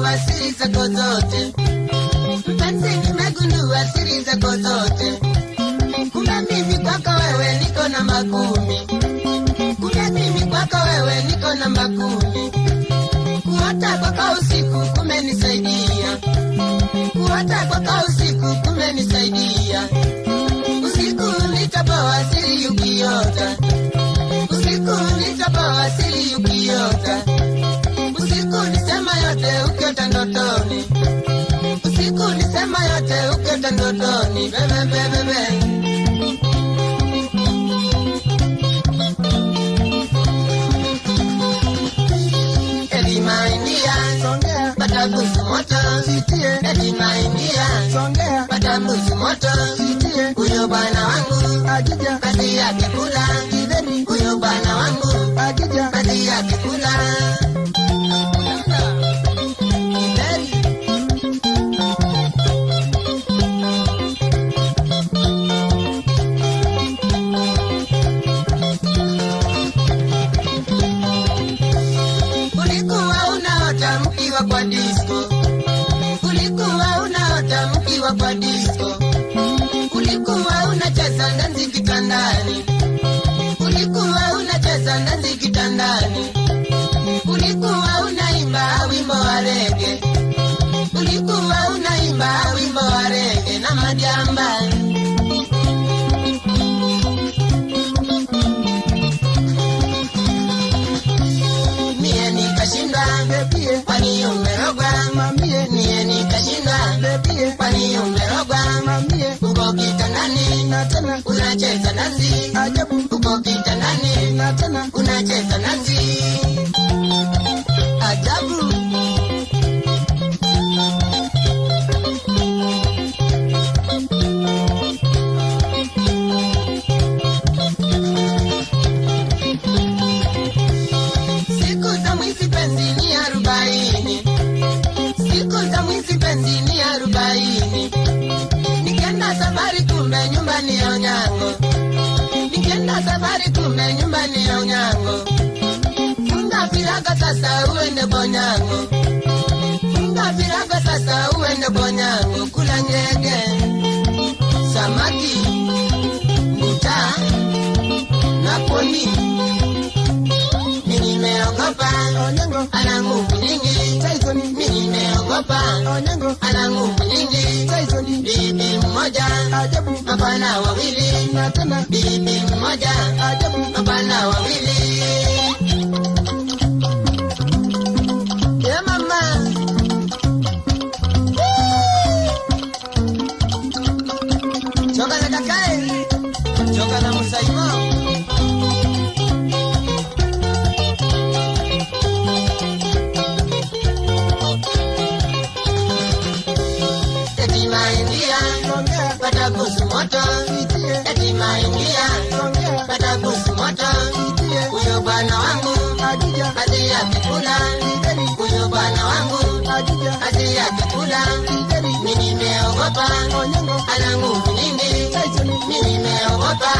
nimegundua siri zako zote. Mpenzi, nimegundua siri zako zote. Kumbe mimi kwako wewe niko namba 10. Kumbe mimi kwako wewe niko namba 10. Kuota kwako usiku kumenisaidia. Kuota kwako usiku kumenisaidia. Usiku nitapoa siri ukiota. Usiku nitapoa siri ukiota. Usiku nisema yote ukiota ndotoni. Usiku nisema yote ukiota ndotoni. Bebe bebe bebe. Batabuzi moto, Edima India, batabuzi moto, huyo bwana wangu, kazi yake kula, huyo bwana wangu, kazi yake kula. Kwa disco, ulikuwa unaota mkiwa kwa disco, ulikuwa unacheza ndanzi kitandani, ulikuwa unacheza ndanzi kitandani, ulikuwa unaimba wimbo wa reggae, ulikuwa unaimba wimbo wa reggae na majamba. Mie nikashindwa kwani umerogwa mamie, niye nikashinda kwani umerogwa mamie. Uko kitandani na tena unacheza nazi ajabu, uko kitandani na tena unacheza nazi ajabu. Siku za mwizi penzi ni 40. Siku za mwizi penzi ni 40. Nikienda safari kumbe nyumbani ya Onyango. Nikienda safari kumbe nyumbani ya Onyango. Funga virago sasa uende Bonyango. Funga virago sasa uende Bonyango. Kula ngege, samaki, mbuta na poni. Nimeogopa Onyango ana nguvu nyingi. Mimi nimeogopa Onyango ana nguvu nyingi. Bibi mmoja ajabu, mabwana wawili na tena bibi mmoja ajabu, mabwana wawili. Yeah mama. Choka na kakae, choka na Musaimo. Batabuzi moto, Edima India, batabuzi moto, huyo bwana wangu, kazi yake kula, huyo bwana wangu, kazi yake kula. Mimi nimeogopa ana nguvu nyingi, mimi nimeogopa